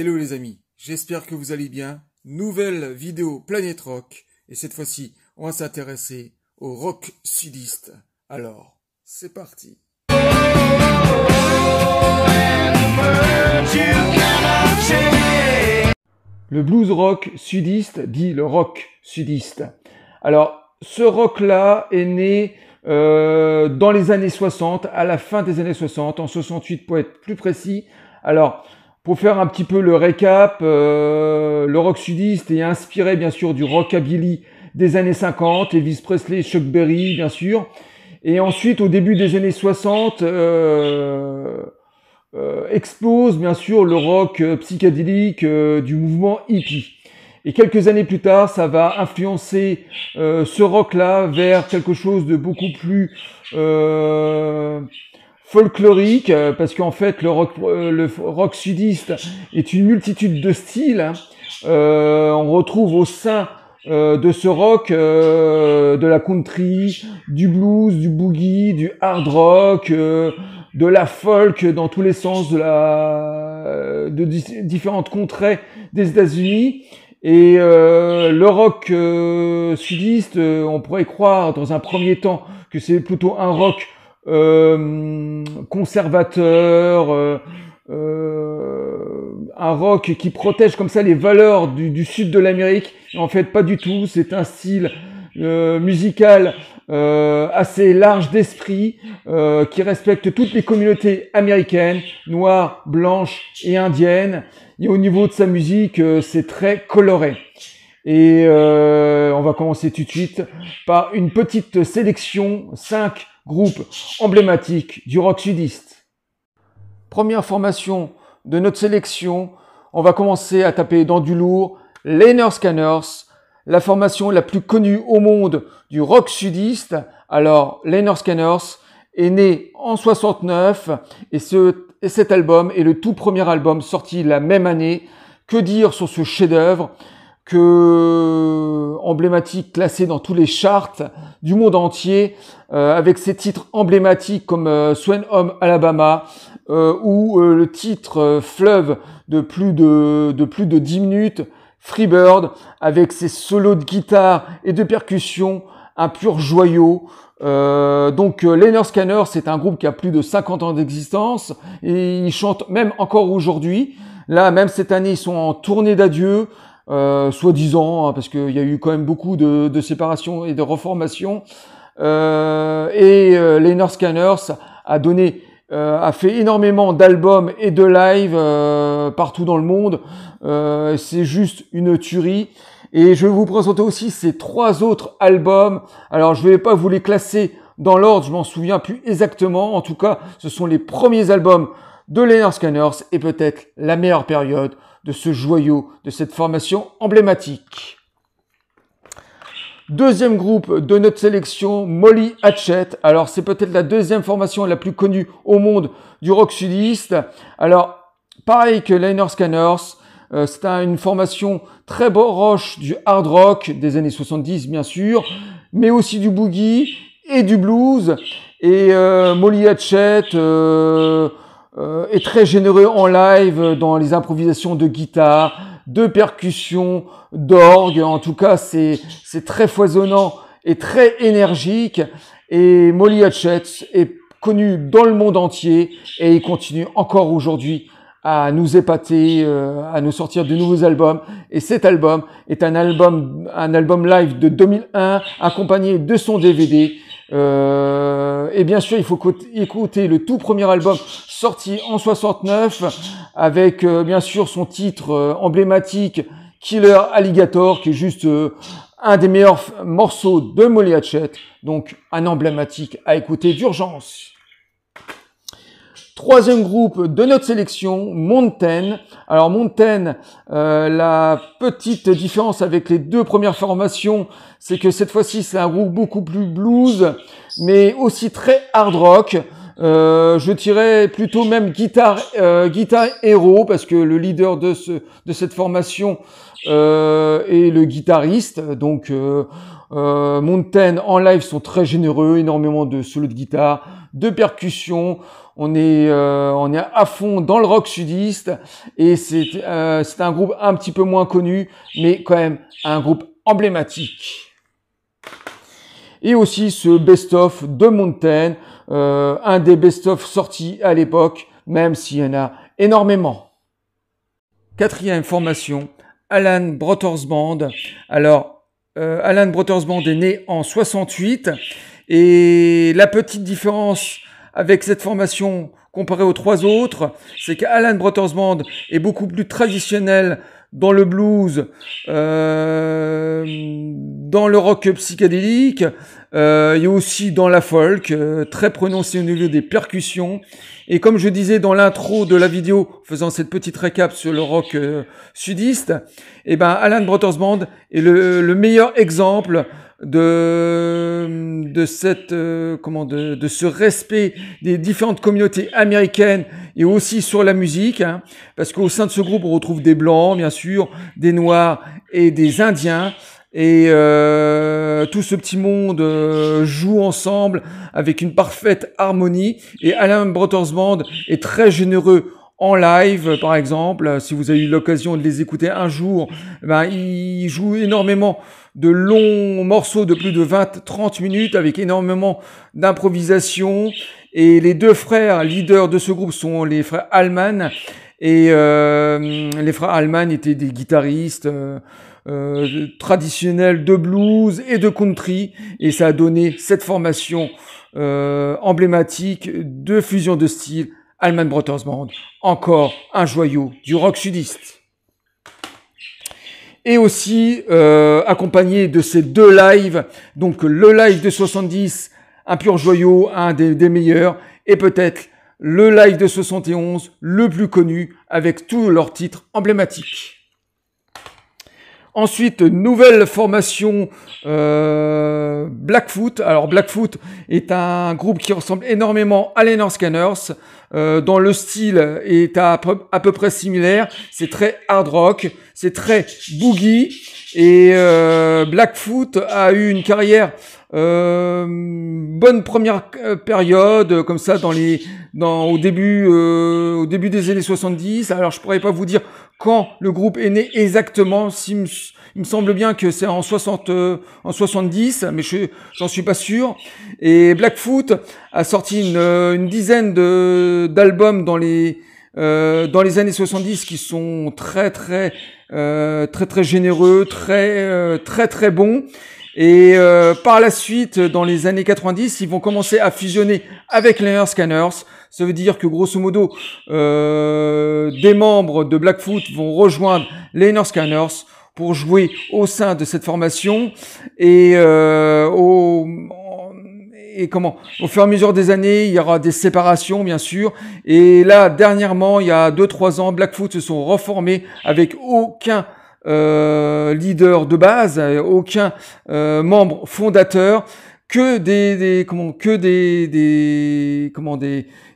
Hello les amis, j'espère que vous allez bien. Nouvelle vidéo Planète Rock, et cette fois-ci, on va s'intéresser au rock sudiste. Alors, c'est parti. Le blues rock sudiste dit le rock sudiste. Alors, ce rock-là est né dans les années 60, à la fin des années 60, en 68 pour être plus précis. Alors, pour faire un petit peu le récap, le rock sudiste est inspiré bien sûr du rockabilly des années 50, Elvis Presley, Chuck Berry bien sûr. Et ensuite, au début des années 60, explose bien sûr le rock psychédélique du mouvement hippie. Et quelques années plus tard, ça va influencer ce rock-là vers quelque chose de beaucoup plus folklorique, parce qu'en fait, le rock sudiste est une multitude de styles. Hein. On retrouve au sein de ce rock de la country, du blues, du boogie, du hard rock, de la folk dans tous les sens de différentes contrées des États-Unis. Et le rock sudiste, on pourrait croire dans un premier temps que c'est plutôt un rock conservateur, un rock qui protège comme ça les valeurs du sud de l'Amérique. En fait, pas du tout. C'est un style musical assez large d'esprit, qui respecte toutes les communautés américaines, noires, blanches et indiennes. Et au niveau de sa musique, c'est très coloré. Et on va commencer tout de suite par une petite sélection, 5 groupes emblématiques du rock sudiste. Première formation de notre sélection, on va commencer à taper dans du lourd, Lynyrd Skynyrd, la formation la plus connue au monde du rock sudiste. Alors, Lynyrd Skynyrd est né en 69 et cet album est le tout premier album sorti la même année. Que dire sur ce chef-d'œuvre emblématique, classé dans tous les charts du monde entier, avec ses titres emblématiques comme Sweet Home Alabama ou le titre Fleuve de plus de 10 minutes, Freebird, avec ses solos de guitare et de percussion, un pur joyau. Donc Lynyrd Skynyrd, c'est un groupe qui a plus de 50 ans d'existence et ils chantent même encore aujourd'hui. Là, même cette année, ils sont en tournée d'adieu, soi-disant, hein, parce qu'il y a eu quand même beaucoup de séparations et de reformations. Lynyrd Skynyrd a fait énormément d'albums et de lives partout dans le monde. C'est juste une tuerie. Et je vais vous présenter aussi ces 3 autres albums. Alors, je ne vais pas vous les classer dans l'ordre, je m'en souviens plus exactement. En tout cas, ce sont les premiers albums de Lynyrd Skynyrd et peut-être la meilleure période de ce joyau, de cette formation emblématique. Deuxième groupe de notre sélection, Molly Hatchet. Alors, c'est peut-être la deuxième formation la plus connue au monde du rock sudiste. Alors, pareil que Lynyrd Skynyrd, c'est une formation très proche du hard rock des années 70, bien sûr, mais aussi du boogie et du blues. Et Molly Hatchet est très généreux en live dans les improvisations de guitare, de percussion, d'orgue. En tout cas, c'est très foisonnant et très énergique. Et Molly Hatchet est connu dans le monde entier et il continue encore aujourd'hui à nous épater, à nous sortir de nouveaux albums. Et cet album est un album live de 2001, accompagné de son DVD. Et bien sûr, il faut écouter le tout premier album sorti en 69, avec bien sûr son titre emblématique Killer Alligator, qui est juste un des meilleurs morceaux de Molly Hatchet. Donc un emblématique à écouter d'urgence. Troisième groupe de notre sélection, Mountain. Alors Mountain, la petite différence avec les 2 premières formations, c'est que cette fois-ci c'est un groupe beaucoup plus blues, mais aussi très hard rock. Je dirais plutôt même guitare héros, parce que le leader de cette formation est le guitariste. Donc Mountain en live sont très généreux, énormément de solos de guitare, de percussions. On est à fond dans le rock sudiste, et c'est un groupe un petit peu moins connu, mais quand même un groupe emblématique. Et aussi ce best-of de Mountain, un des best-of sortis à l'époque, même s'il y en a énormément. Quatrième formation, Alan Brothers Band. Alors, Alan Brothers Band est né en 68, et la petite différence avec cette formation comparée aux trois autres, c'est qu'Alan Brothers Band est beaucoup plus traditionnel dans le blues, dans le rock psychédélique, et aussi dans la folk, très prononcé au niveau des percussions. Et comme je disais dans l'intro de la vidéo, faisant cette petite récap sur le rock sudiste, eh ben Alan Brothers Band est le meilleur exemple de ce respect des différentes communautés américaines, et aussi sur la musique, hein, parce qu'au sein de ce groupe on retrouve des blancs, bien sûr, des noirs et des indiens, et tout ce petit monde joue ensemble avec une parfaite harmonie. Et Alan Brothers Band est très généreux en live, par exemple. Si vous avez eu l'occasion de les écouter un jour, ben ils jouent énormément de longs morceaux de plus de 20-30 minutes avec énormément d'improvisation. Et les deux frères leaders de ce groupe sont les frères Allman. Et les frères Allman étaient des guitaristes traditionnels de blues et de country. Et ça a donné cette formation emblématique de fusion de style, Allman Brothers Band. Encore un joyau du rock sudiste. Et aussi accompagné de ces deux lives, donc le live de 70, un pur joyau, un des meilleurs, et peut-être le live de 71, le plus connu, avec tous leurs titres emblématiques. Ensuite, nouvelle formation Blackfoot. Alors Blackfoot est un groupe qui ressemble énormément à les North Scanners, dont le style est à peu près similaire. C'est très hard rock, c'est très boogie, et Blackfoot a eu une carrière bonne première période, comme ça au début des années 70. Alors je pourrais pas vous dire quand le groupe est né exactement, il me semble bien que c'est en 70, mais j'en suis pas sûr. Et Blackfoot a sorti une dizaine d'albums dans les années 70 qui sont très généreux, très bons. Et par la suite, dans les années 90, ils vont commencer à fusionner avec les Scanners. Ça veut dire que grosso modo, des membres de Blackfoot vont rejoindre les Scanners pour jouer au sein de cette formation. Et au fur et à mesure des années, il y aura des séparations, bien sûr. Et là, dernièrement, il y a 2-3 ans, Blackfoot se sont reformés avec aucun leader de base, aucun membre fondateur, que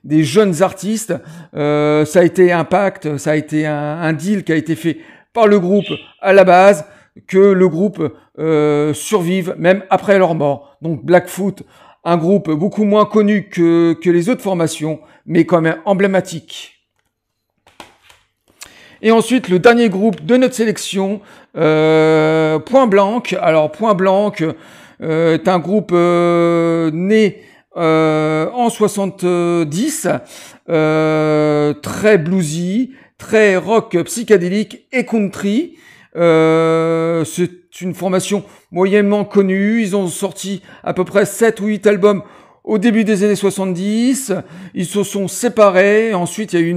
des jeunes artistes. Ça a été un pacte, ça a été un deal qui a été fait par le groupe à la base, que le groupe survive même après leur mort. Donc Blackfoot, un groupe beaucoup moins connu que les autres formations, mais quand même emblématique. Et ensuite, le dernier groupe de notre sélection, Point Blanc. Alors, Point Blanc est un groupe né en 70, très bluesy, très rock psychédélique et country. C'est une formation moyennement connue. Ils ont sorti à peu près 7 ou 8 albums au début des années 70, ils se sont séparés. Ensuite, il y a eu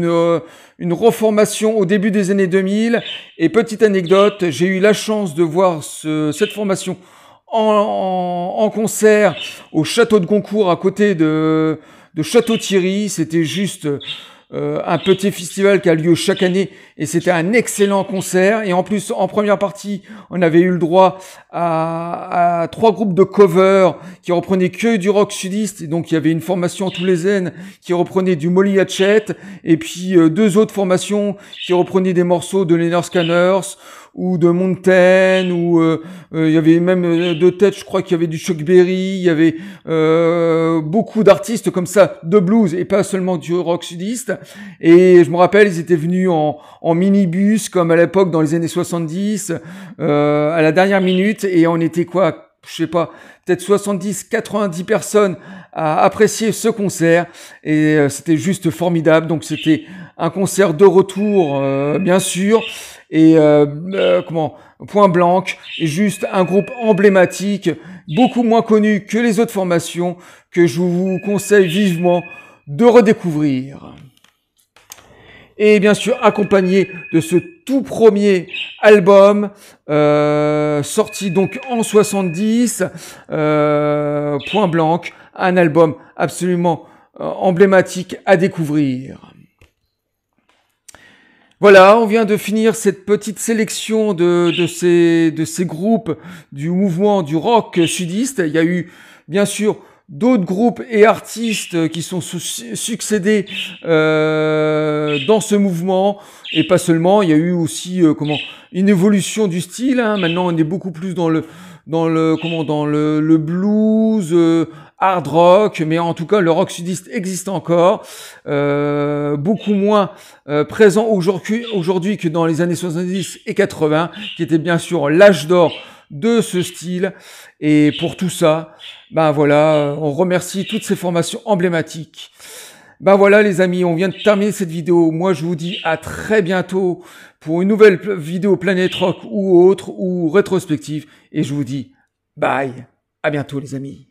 une reformation au début des années 2000. Et petite anecdote, j'ai eu la chance de voir cette formation en concert au château de Goncourt, à côté de Château-Thierry. C'était juste un petit festival qui a lieu chaque année et c'était un excellent concert. Et en plus, en première partie, on avait eu le droit à 3 groupes de covers qui reprenaient que du rock sudiste. Et donc, il y avait une formation Toulousaine qui reprenait du Molly Hatchet et puis 2 autres formations qui reprenaient des morceaux de Lynyrd Skynyrd ou de Mountain, ou il y avait même de tête, je crois qu'il y avait du Chuck Berry, il y avait beaucoup d'artistes comme ça, de blues et pas seulement du rock sudiste. Et je me rappelle, ils étaient venus en minibus, comme à l'époque dans les années 70, à la dernière minute, et on était quoi, je sais pas, peut-être 70, 90 personnes à apprécier ce concert, et c'était juste formidable. Donc c'était un concert de retour, bien sûr, et Point Blanc est juste un groupe emblématique, beaucoup moins connu que les autres formations, que je vous conseille vivement de redécouvrir. Et bien sûr accompagné de ce tout premier album sorti donc en 70, Point Blanc, un album absolument emblématique à découvrir. Voilà, on vient de finir cette petite sélection de ces groupes du mouvement du rock sudiste. Il y a eu bien sûr d'autres groupes et artistes qui sont succédés dans ce mouvement, et pas seulement. Il y a eu aussi une évolution du style, hein. Maintenant, on est beaucoup plus dans le blues, hard rock, mais en tout cas le rock sudiste existe encore, beaucoup moins présent aujourd'hui que dans les années 70 et 80, qui était bien sûr l'âge d'or de ce style. Et pour tout ça, ben voilà, on remercie toutes ces formations emblématiques. Ben voilà les amis, on vient de terminer cette vidéo. Moi je vous dis à très bientôt pour une nouvelle vidéo Planète Rock ou autre, ou rétrospective, et je vous dis bye, à bientôt les amis.